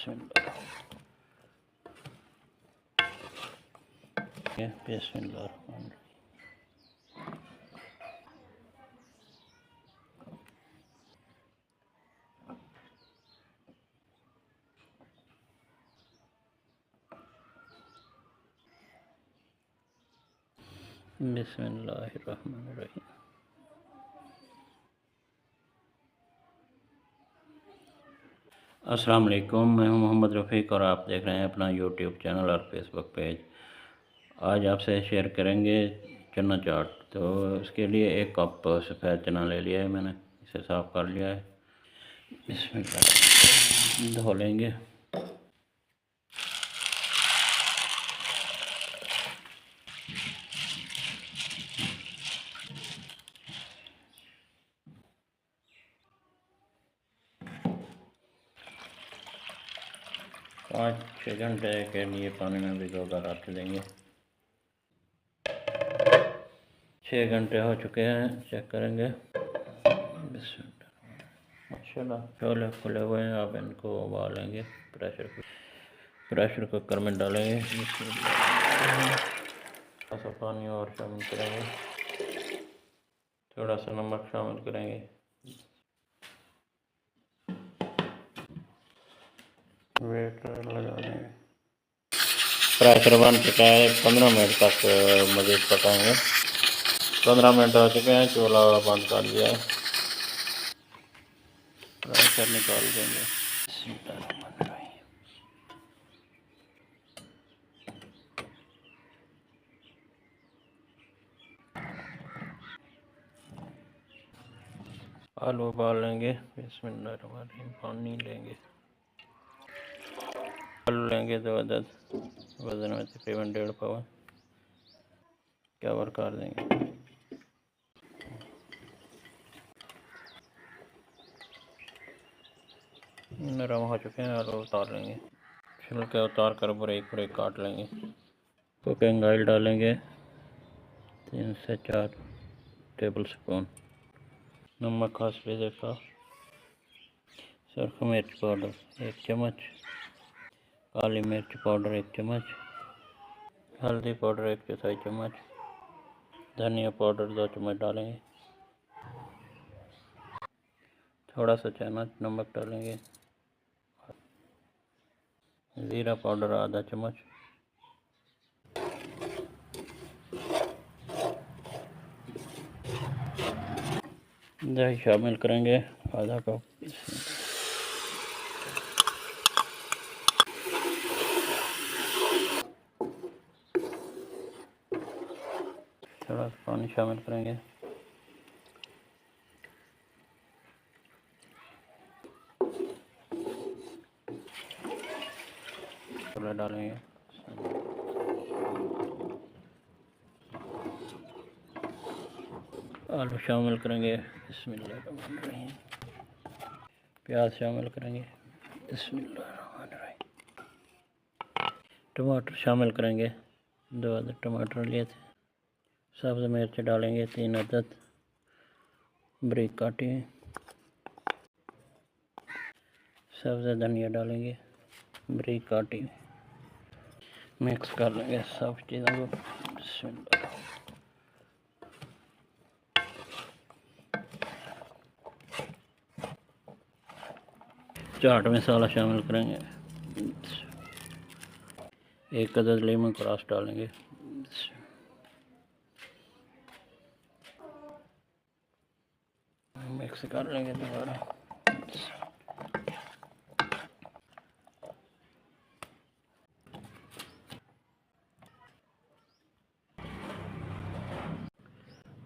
बिस्मिल्लाह बिस्मिल्लाह। बिस्मिल्लाहिर्रहमानिर्रहीम। अस्सलाम वालेकुम, मैं हूं मोहम्मद रफ़ीक और आप देख रहे हैं अपना यूट्यूब चैनल और फेसबुक पेज। आज आपसे शेयर करेंगे चना चाट। तो इसके लिए एक कप सफ़ेद चना ले लिया है मैंने, इसे साफ़ कर लिया है। बिस्मिल्लाह, धो लेंगे। पाँच 6 घंटे के लिए पानी में भिगोकर रख देंगे। 6 घंटे हो चुके हैं, चेक करेंगे। माशाल्लाह छोले खुले हुए हैं। अब इनको उबालेंगे, प्रेशर कुकर में डालेंगे। थोड़ा सा पानी और शामिल करेंगे, थोड़ा सा नमक शामिल करेंगे। वेट लगा देंगे। प्रेशर बन चुका है, 15 मिनट तक मज़ीद पकाएंगे। 15 मिनट हो चुके हैं, चूल्हा बंद कर दिया है। प्रेशर निकाल देंगे। आलू उबाल लेंगे। बिस्मिल्लाहिर्रहमानिर्रहीम। पानी लेंगे, आलू लेंगे 2 अदद, वज़न में तकरीबन 1.5 पाव। कवर कर देंगे। नरम हो चुके हैं, आलू उतार लेंगे। छिलके उतार कर बारीक बारीक काट लेंगे। कुकिंग ऑयल डालेंगे 3 से 4 टेबल स्पून। नमक हस्बे ज़ायक़ा। सुरख मिर्च पाउडर 1 चम्मच। काली मिर्च पाउडर 1 चम्मच। हल्दी पाउडर 1/4 चम्मच। धनिया पाउडर 2 चम्मच डालेंगे। थोड़ा सा चना नमक डालेंगे। ज़ीरा पाउडर आधा चम्मच। दही शामिल करेंगे आधा कप। थोड़ा सा पानी शामिल करेंगे। छोले डालेंगे। आलू शामिल करेंगे। बिस्मिल्लाहिर्रहमानिर्रहीम। प्याज शामिल करेंगे। बिस्मिल्लाहिर्रहमानिर्रहीम। टमाटर शामिल करेंगे। 2 अदद टमाटर लिए थे। सब्ज़ मिर्च डालेंगे 3 अदद बारीक काटी। सब्ज़ धनिया डालेंगे बारीक काटी। मिक्स कर लेंगे सब चीज़ों को। चाट मसाला शामिल करेंगे। 1 अदद लेमन ग्रास डालेंगे। मिक्स कर लेंगे दोबारा।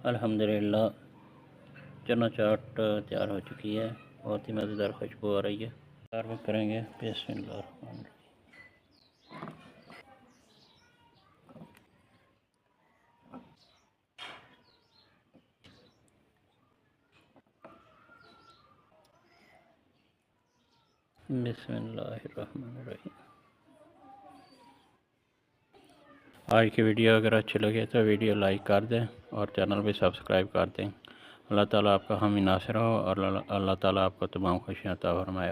अल्हम्दुलिल्लाह चना चाट तैयार हो चुकी है। बहुत ही मज़ेदार खुशबू आ रही है। सर्व करेंगे। बिस्मिल्लाह। बिस्मिल्लाहिर्रहमानिर्रहीम। आज की वीडियो अगर अच्छी लगे तो वीडियो लाइक कर दें और चैनल भी सब्सक्राइब कर दें। अल्लाह ताला आपका हामी नासिर हो और अल्लाह ताला आपको तमाम खुशियाँ अता फरमाए।